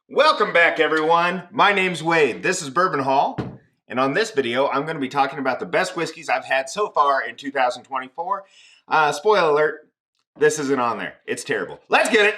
Welcome back, everyone. My name's Wade. This is Bourbon Hall, and on this video, I'm going to be talking about the best whiskeys I've had so far in 2024. Spoiler alert, this isn't on there. It's terrible. Let's get it!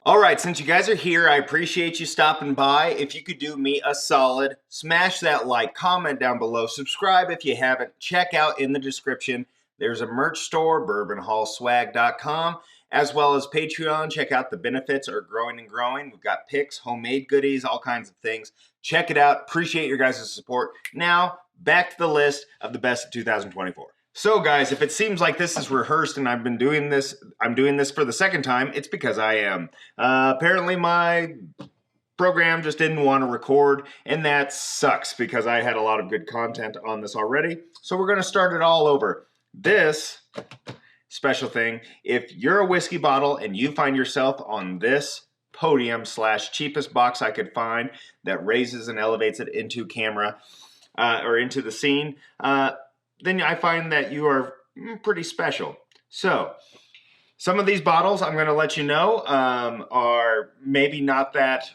All right, since you guys are here, I appreciate you stopping by. If you could do me a solid, smash that like, comment down below, subscribe if you haven't, check out in the description. There's a merch store, bourbonhallswag.com, as well as Patreon. Check out the benefits are growing and growing. We've got picks, homemade goodies, all kinds of things. Check it out. Appreciate your guys' support. Now, back to the list of the best of 2024. So guys, if it seems like this is rehearsed and I'm doing this for the second time, it's because I am. Apparently my program just didn't want to record, and that sucks because I had a lot of good content on this already. So we're going to start it all over. This special thing, if you're a whiskey bottle and you find yourself on this podium / cheapest box I could find that raises and elevates it into camera or into the scene, then I find that you are pretty special. So some of these bottles I'm going to let you know are maybe not that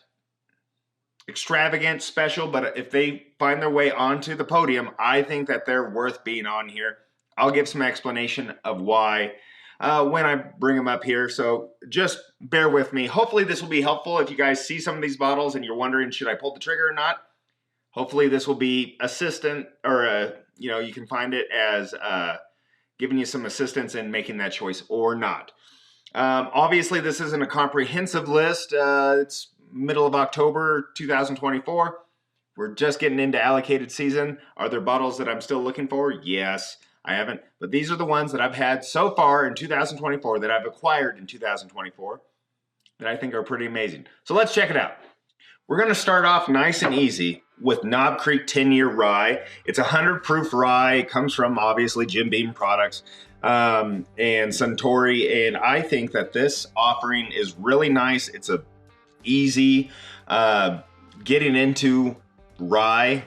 extravagant, special, but if they find their way onto the podium, I think that they're worth being on here. I'll give some explanation of why when I bring them up here, so just bear with me. Hopefully this will be helpful if you guys see some of these bottles and you're wondering, should I pull the trigger or not? Hopefully this will be assistant, or you can find it as giving you some assistance in making that choice or not. Obviously this isn't a comprehensive list. It's middle of October 2024. We're just getting into allocated season. Are there bottles that I'm still looking for? Yes. I haven't, but these are the ones that I've had so far in 2024 that I've acquired in 2024 that I think are pretty amazing. So let's check it out. We're going to start off nice and easy with Knob Creek 10-year rye. It's a 100 proof rye. It comes from obviously Jim Beam products and Suntory, and I think that this offering is really nice. It's a easy getting into rye.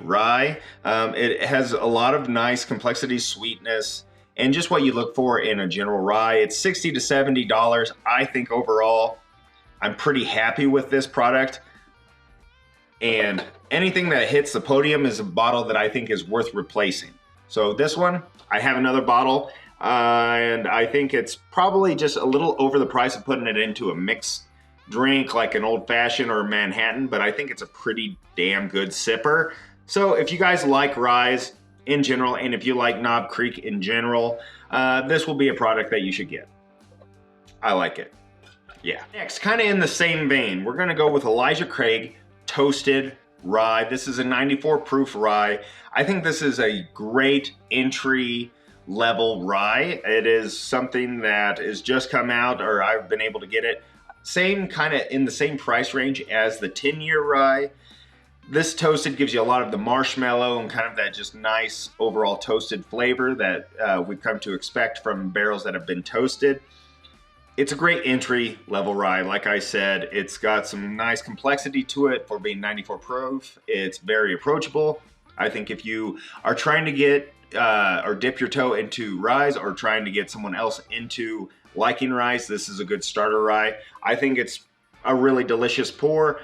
It has a lot of nice complexity, sweetness, and just what you look for in a general rye. It's $60 to $70. I think overall I'm pretty happy with this product, and anything that hits the podium is a bottle that I think is worth replacing. So this one, I have another bottle, and I think it's probably just a little over the price of putting it into a mixed drink like an old fashioned or a Manhattan, but I think it's a pretty damn good sipper. So if you guys like ryes in general, and if you like Knob Creek in general, this will be a product that you should get. I like it. Yeah. Next, kind of in the same vein, we're gonna go with Elijah Craig Toasted Rye. This is a 94 proof rye. I think this is a great entry level rye. It is something that has just come out, or I've been able to get it. Same kind of in the same price range as the 10-year rye. This toasted gives you a lot of the marshmallow and kind of that just nice overall toasted flavor that we've come to expect from barrels that have been toasted. It's a great entry level rye. Like I said, it's got some nice complexity to it for being 94 proof. It's very approachable. I think if you are trying to get or dip your toe into ryes, or trying to get someone else into liking ryes, this is a good starter rye. I think it's a really delicious pour,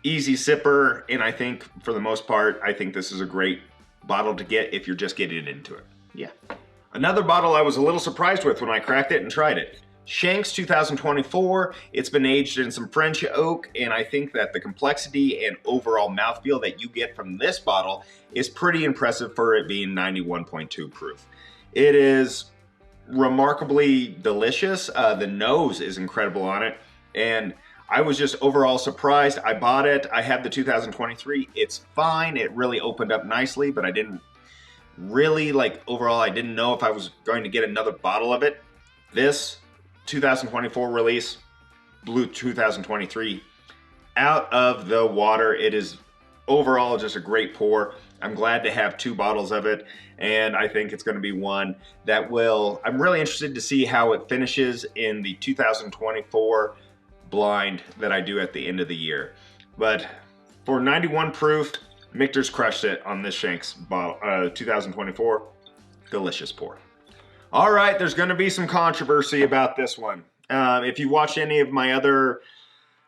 easy sipper, and I think for the most part, I think this is a great bottle to get if you're just getting into it. Yeah. Another bottle I was a little surprised with when I cracked it and tried it. Shanks 2024. It's been aged in some French oak, and I think that the complexity and overall mouthfeel that you get from this bottle is pretty impressive for it being 91.2 proof. It is remarkably delicious. The nose is incredible on it, and I was just overall surprised. I bought it. I had the 2023. It's fine. It really opened up nicely, but I didn't really overall, I didn't know if I was going to get another bottle of it. This 2024 release blew 2023 out of the water. It is overall just a great pour. I'm glad to have two bottles of it, and I think it's going to be one that I'm really interested to see how it finishes in the 2024 blind that I do at the end of the year. But for 91 proof, Michter's crushed it on this Shanks bottle, 2024. Delicious pour. All right, there's going to be some controversy about this one. If you watched any of my other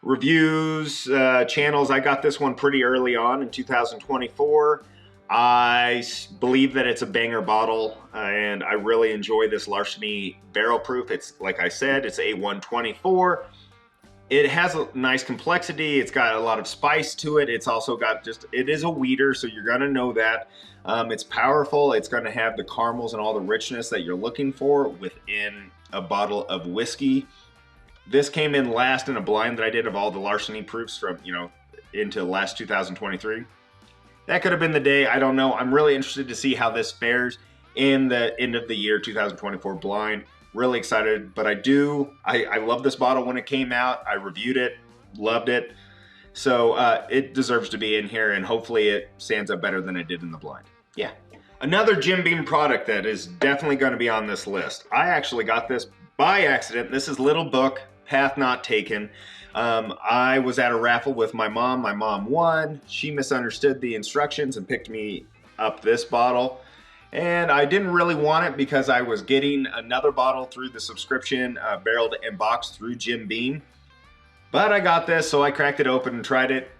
reviews channels, I got this one pretty early on in 2024. I believe that it's a banger bottle, and I really enjoy this Larceny barrel proof. It's, like I said, it's A124. It has a nice complexity. It's got a lot of spice to it. It's also got it is a wheater, so you're gonna know that. It's powerful. It's gonna have the caramels and all the richness that you're looking for within a bottle of whiskey. This came in last in a blind that I did of all the Larceny proofs from, into last 2023. That could have been the day, I don't know. I'm really interested to see how this fares in the end of the year 2024 blind. Really excited, but I love this bottle when it came out. I reviewed it, loved it. So it deserves to be in here, and hopefully it stands up better than it did in the blind. Yeah. Another Jim Beam product that is definitely going to be on this list. I actually got this by accident. This is Little Book, Path Not Taken. I was at a raffle with my mom. My mom won. She misunderstood the instructions and picked me up this bottle. And I didn't really want it because I was getting another bottle through the subscription, barreled and boxed through Jim Beam. But I got this, so I cracked it open and tried it.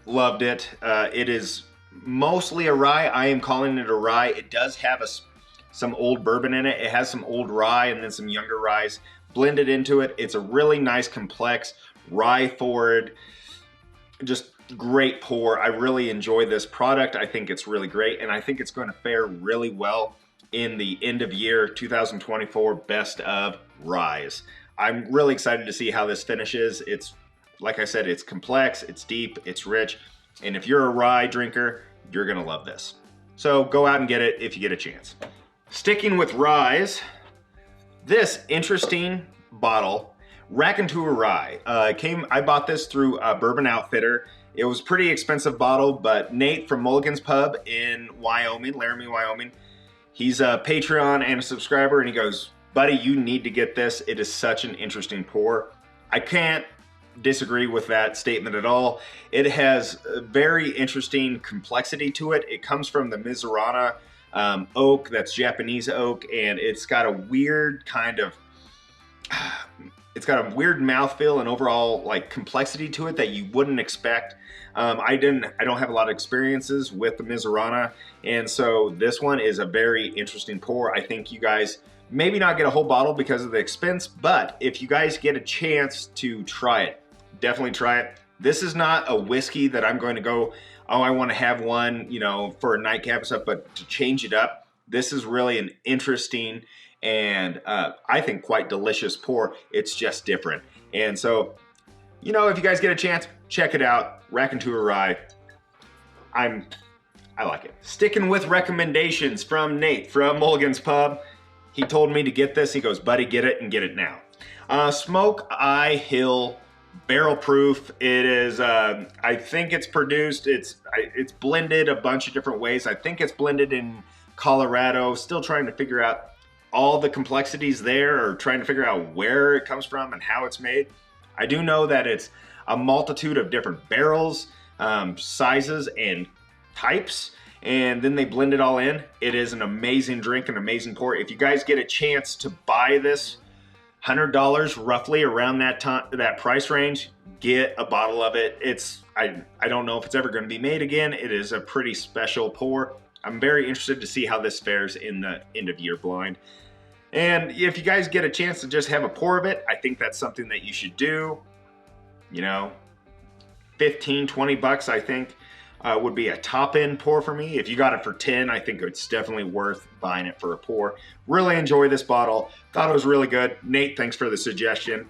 Loved it. It is mostly a rye. I am calling it a rye. It does have some old bourbon in it. It has some old rye and then some younger ryes blended into it. It's a really nice, complex, rye forward, just great pour. I really enjoy this product. I think it's really great, and I think it's going to fare really well in the end of year 2024 best of ryes. I'm really excited to see how this finishes. It's, like I said, it's complex, it's deep, it's rich, and if you're a rye drinker, you're going to love this. So go out and get it if you get a chance. Sticking with ryes, this interesting bottle, Raconteur Rye. I bought this through Bourbon Outfitter. It was a pretty expensive bottle, but Nate from Mulligan's Pub in Wyoming, Laramie, Wyoming, he's a Patreon and a subscriber, and he goes, buddy, you need to get this. It is such an interesting pour. I can't disagree with that statement at all. It has a very interesting complexity to it. It comes from the Mizurana oak, that's Japanese oak, and it's got a weird kind of... It's got a weird mouthfeel and overall like complexity to it that you wouldn't expect. I don't have a lot of experiences with the Mizurana, and so this one is a very interesting pour. I think you guys maybe not get a whole bottle because of the expense, but if you guys get a chance to try it, definitely try it. This is not a whiskey that I'm going to go, oh, I want to have one, for a nightcap and stuff, but to change it up, this is really an interesting and I think quite delicious pour. It's just different. And so, if you guys get a chance, check it out. Raconteur Rye. I like it. Sticking with recommendations from Nate from Mulligan's Pub. He told me to get this. He goes, buddy, get it and get it now. Smoke Eye Hill barrel proof. It is, I think it's produced, it's blended a bunch of different ways. I think it's blended in Colorado. Still trying to figure out all the complexities there, or trying to figure out where it comes from and how it's made. I do know that it's a multitude of different barrels, sizes, and types, and then they blend it all in. It is an amazing drink, an amazing pour. If you guys get a chance to buy this, $100 roughly around that price range, get a bottle of it. I don't know if it's ever going to be made again. It is a pretty special pour. I'm very interested to see how this fares in the end of year blind. And if you guys get a chance to just have a pour of it, I think that's something that you should do. 15, 20 bucks, I think, would be a top end pour for me. If you got it for 10, I think it's definitely worth buying it for a pour. Really enjoy this bottle. Thought it was really good. Nate, thanks for the suggestion.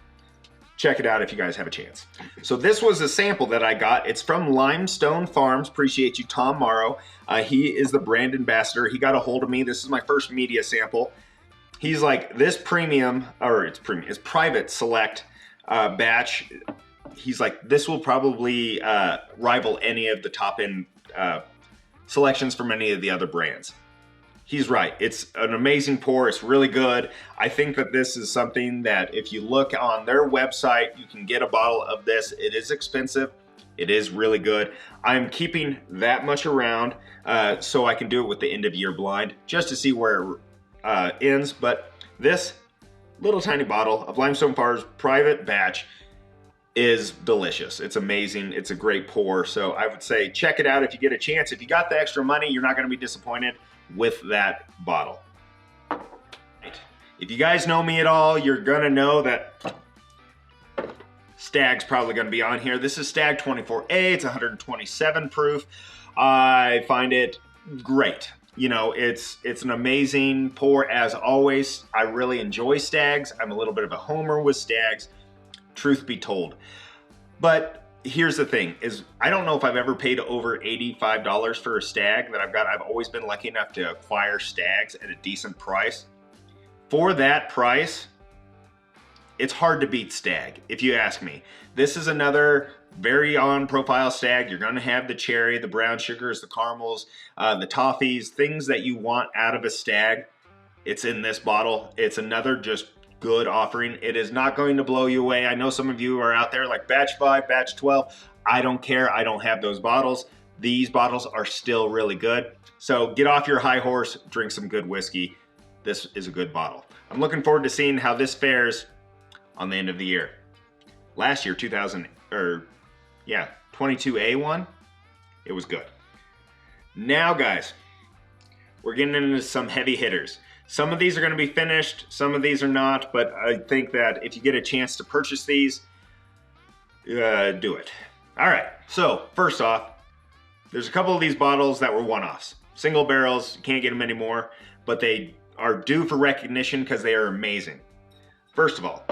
Check it out if you guys have a chance. So this was a sample that I got. It's from Limestone Farms. Appreciate you, Tom Morrow. He is the brand ambassador. He got a hold of me. This is my first media sample. He's like, this it's private select batch. He's like, this will probably rival any of the top end selections from any of the other brands. He's right. It's an amazing pour. It's really good. I think that this is something that if you look on their website, you can get a bottle of this. It is expensive. It is really good. I'm keeping that much around so I can do it with the end of year blind just to see where ends, but this little tiny bottle of Limestone Farms private batch is delicious. It's amazing. It's a great pour. So I would say check it out if you get a chance. If you got the extra money, you're not going to be disappointed with that bottle. If you guys know me at all, you're going to know that Stag's probably going to be on here. This is Stag 24A. It's 127 proof. I find it great. You know, it's an amazing pour as always. I really enjoy Stags. I'm a little bit of a homer with Stags, truth be told. But here's the thing is I don't know if I've ever paid over $85 for a Stag that I've got. I've always been lucky enough to acquire Stags at a decent price. For that price, it's hard to beat Stag, if you ask me. This is another very on profile Stag. You're going to have the cherry, the brown sugars, the caramels, the toffees, things that you want out of a Stag. It's in this bottle. It's another just good offering. It is not going to blow you away. I know some of you are out there like batch 5, batch 12. I don't care. I don't have those bottles. These bottles are still really good. So get off your high horse, drink some good whiskey. This is a good bottle. I'm looking forward to seeing how this fares on the end of the year. Last year, 22A1, it was good. Now, guys, we're getting into some heavy hitters. Some of these are going to be finished, some of these are not, but I think that if you get a chance to purchase these, do it. All right, so first off, there's a couple of these bottles that were one-offs. Single barrels, you can't get them anymore, but they are due for recognition because they are amazing. First of all,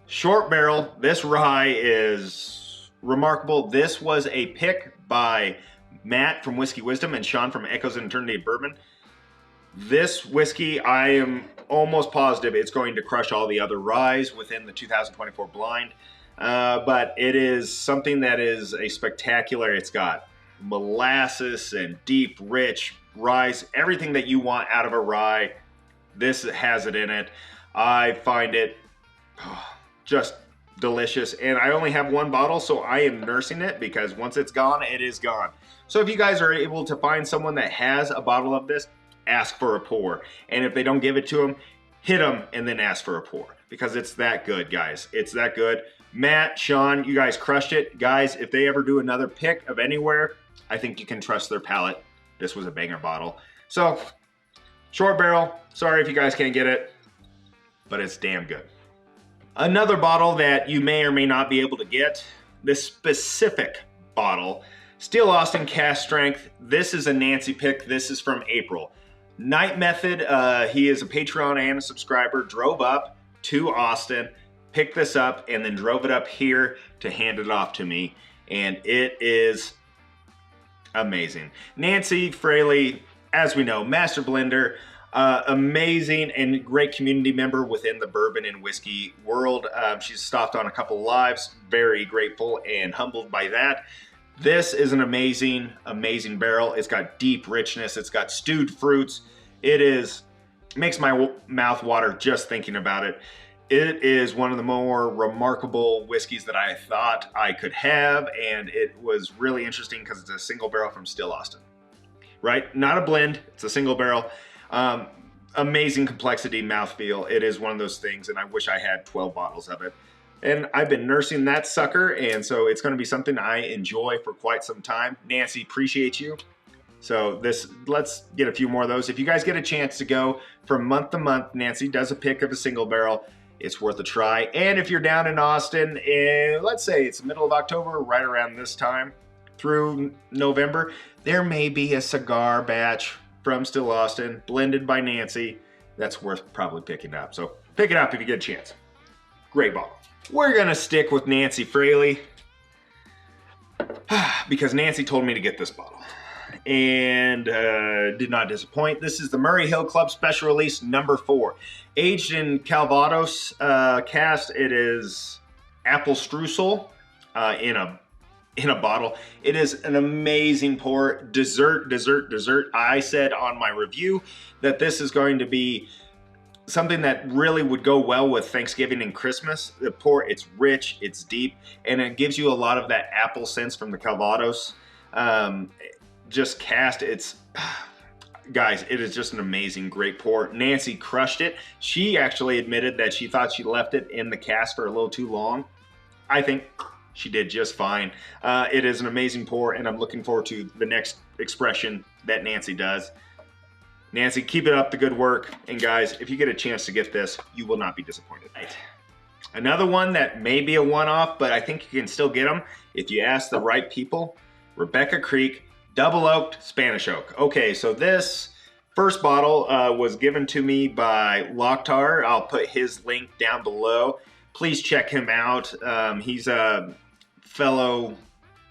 short barrel. This rye is remarkable. This was a pick by Matt from Whiskey Wisdom and Sean from Echoes and Eternity of Bourbon. This whiskey, I am almost positive it's going to crush all the other ryes within the 2024 blind. But it is something that is a spectacular. It's got molasses and deep, rich ryes, everything that you want out of a rye. This has it in it. I find it just delicious, and I only have one bottle, so I am nursing it because once it's gone, it is gone. So if you guys are able to find someone that has a bottle of this, ask for a pour, and if they don't give it to them, hit them and then ask for a pour, because it's that good, guys. It's that good. Matt, Sean, you guys crushed it. Guys, if they ever do another pick of anywhere, I think you can trust their palate. This was a banger bottle. So short barrel, sorry if you guys can't get it, but it's damn good. Another bottle that you may or may not be able to get, this specific bottle, Steel Austin Cast Strength. This is a Nancy pick. This is from April. Night Method, he is a Patreon and a subscriber, drove up to Austin, picked this up, and then drove it up here to hand it off to me. And it is amazing. Nancy Fraley, as we know, master blender, amazing and great community member within the bourbon and whiskey world. She's stopped on a couple lives. Very grateful and humbled by that. This is an amazing, amazing barrel. It's got deep richness. It's got stewed fruits. It makes my mouth water just thinking about it. It is one of the more remarkable whiskeys that I thought I could have, and it was really interesting because it's a single barrel from Still Austin, right? Not a blend, it's a single barrel. Amazing complexity, mouthfeel. It is one of those things, and I wish I had 12 bottles of it. And I've been nursing that sucker, and so it's going to be something I enjoy for quite some time. Nancy, appreciate you. So let's get a few more of those. If you guys get a chance to go from month to month, Nancy does a pick of a single barrel. It's worth a try. And if you're down in Austin, let's say it's the middle of October, right around this time through November, there may be a cigar batch from Still Austin, blended by Nancy, that's worth probably picking up. So pick it up if you get a chance. Great bottle. We're gonna stick with Nancy Fraley because Nancy told me to get this bottle and did not disappoint. This is the Murray Hill Club Special Release number 4. Aged in Calvados cast. It is apple streusel in a bottle. It is an amazing pour. Dessert. I said on my review that this is going to be something that really would go well with Thanksgiving and Christmas. The pour, it's rich, it's deep, and it gives you a lot of that apple sense from the Calvados. Just cast, it's, guys, it is just an amazing, great pour. Nancy crushed it. She actually admitted that she thought she left it in the cask for a little too long. I think she did just fine. It is an amazing pour, and I'm looking forward to the next expression that Nancy does. Nancy, keep it up, the good work. And guys, if you get a chance to get this, you will not be disappointed. Another one that may be a one-off, but I think you can still get them if you ask the right people. Rebecca Creek Double Oaked Spanish Oak. Okay, so this first bottle was given to me by Locktar. I'll put his link down below. Please check him out. He's a fellow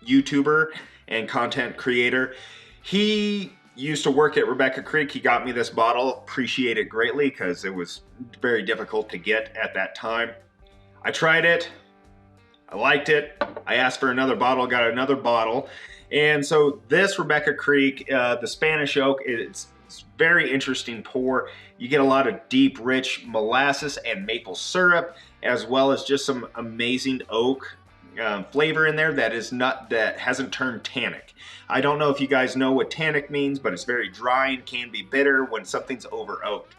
YouTuber and content creator. He used to work at Rebecca Creek. He got me this bottle. Appreciate it greatly because it was very difficult to get at that time. I tried it. I liked it. I asked for another bottle, got another bottle. And so this Rebecca Creek, the Spanish Oak, it's very interesting pour. You get a lot of deep, rich molasses and maple syrup, as well as just some amazing oak flavor in there that hasn't turned tannic. I don't know if you guys know what tannic means, but it's very dry and can be bitter when something's over oaked.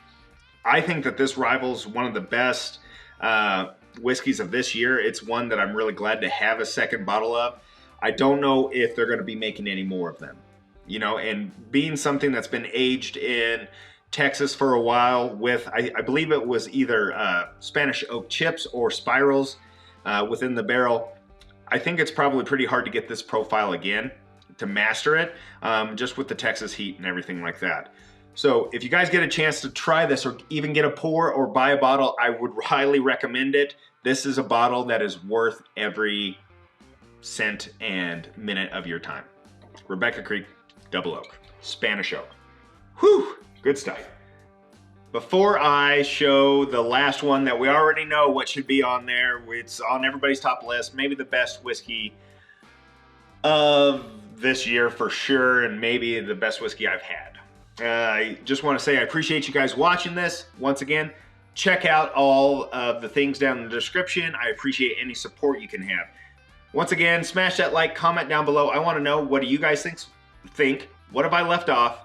I think that this rivals one of the best whiskeys of this year. It's one that I'm really glad to have a second bottle of. I don't know if they're going to be making any more of them, you know, and being something that's been aged in Texas for a while with, I believe it was either Spanish oak chips or spirals within the barrel. I think it's probably pretty hard to get this profile again, to master it, just with the Texas heat and everything like that. So if you guys get a chance to try this or even get a pour or buy a bottle, I would highly recommend it. This is a bottle that is worth every cent and minute of your time. Rebecca Creek Double Oak, Spanish Oak. Whew, good stuff. Before I show the last one that we already know what should be on there, it's on everybody's top list, maybe the best whiskey of this year for sure, and maybe the best whiskey I've had. I just want to say I appreciate you guys watching this. Once again, check out all of the things down in the description. I appreciate any support you can have. Once again, smash that like, comment down below. I want to know, what do you guys think? What have I left off?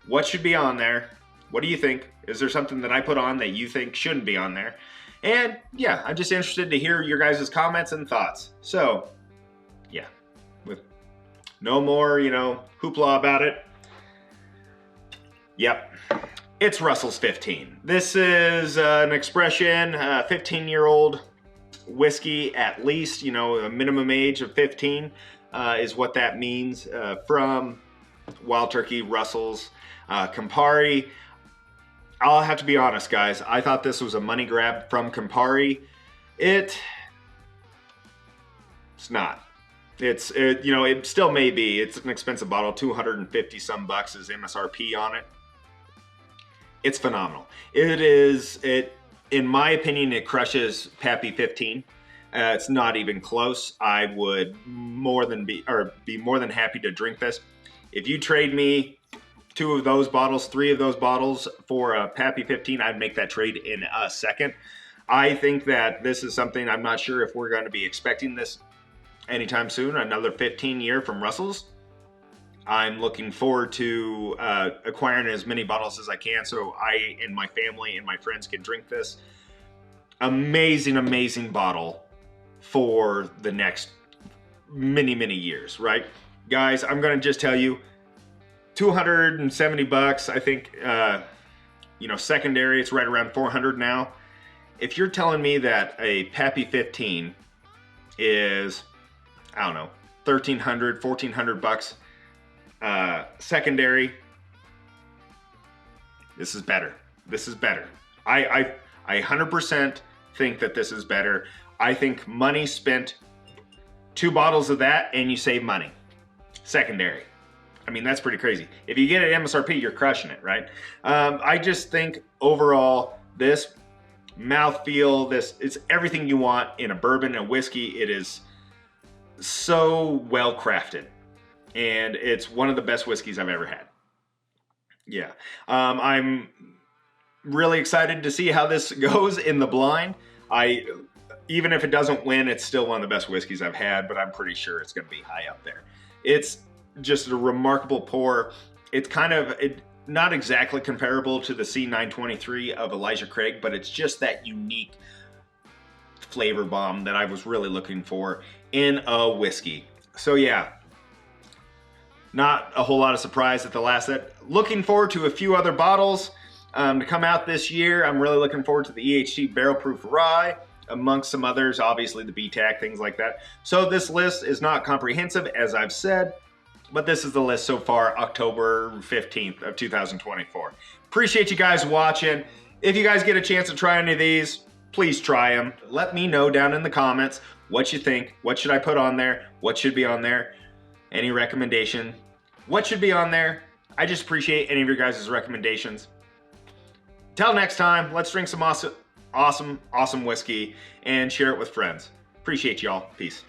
What should be on there? What do you think? Is there something that I put on that you think shouldn't be on there? And yeah, I'm just interested to hear your guys' comments and thoughts. So yeah, with no more, hoopla about it. Yep, it's Russell's 15. This is an expression, 15-year-old whiskey at least, a minimum age of 15 is what that means, from Wild Turkey, Russell's, Campari. I'll have to be honest, guys. I thought this was a money grab from Campari. It's not. It still may be. It's an expensive bottle, 250 some bucks is MSRP on it. It's phenomenal. In my opinion, it crushes Pappy 15. It's not even close. I would be more than happy to drink this. If you trade me 2 of those bottles, 3 of those bottles for a Pappy 15, I'd make that trade in a second. I think that this is something, I'm not sure if we're going to be expecting this anytime soon, another 15 year from Russell's. I'm looking forward to acquiring as many bottles as I can so I and my family and my friends can drink this. Amazing, amazing bottle for the next many, many years, right? Guys, I'm going to just tell you, 270 bucks, I think, secondary, it's right around 400 now. If you're telling me that a Pappy 15 is, I don't know, 1,300, 1,400 bucks, secondary, this is better. This is better. I 100% think that this is better. I think money spent, 2 bottles of that and you save money. Secondary. I mean, that's pretty crazy. If you get it at MSRP, you're crushing it, right? I just think overall, this mouthfeel, it's everything you want in a bourbon and whiskey. It is so well crafted. And it's one of the best whiskeys I've ever had. Yeah. I'm really excited to see how this goes in the blind. Even if it doesn't win, it's still one of the best whiskeys I've had, but I'm pretty sure it's going to be high up there. It's just a remarkable pour. It's kind of, not exactly comparable to the C923 of Elijah Craig, but it's just that unique flavor bomb that I was really looking for in a whiskey. So yeah, not a whole lot of surprise at the last set. Looking forward to a few other bottles to come out this year. I'm really looking forward to the EHT Barrel Proof Rye, amongst some others, obviously the BTAC, things like that. So this list is not comprehensive, as I've said, but this is the list so far, October 15th of 2024. Appreciate you guys watching. If you guys get a chance to try any of these, please try them. Let me know down in the comments what you think. What should I put on there? What should be on there? Any recommendation? What should be on there? I just appreciate any of your guys' recommendations. Till next time, let's drink some awesome whiskey and share it with friends. Appreciate y'all. Peace.